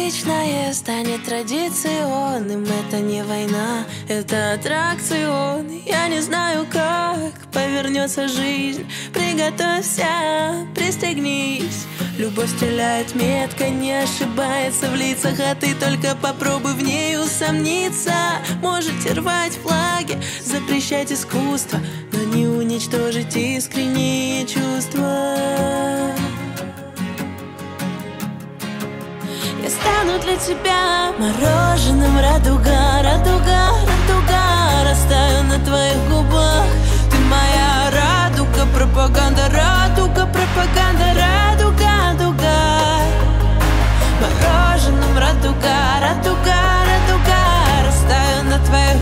Привычное станет традиционным. Это не война, это аттракцион. Я не знаю, как повернется жизнь. Приготовься, пристегнись. Любовь стреляет метко, не ошибается в лицах. А ты только попробуй в ней усомниться. Можете рвать флаги, запрещать искусство, но не уничтожить искренние чувства. Я стану для тебя мороженым, радуга, радуга, радуга. Растаю на твоих губах. Ты моя радуга, пропаганда, радуга, пропаганда, радуга, радуга. Мороженым, радуга.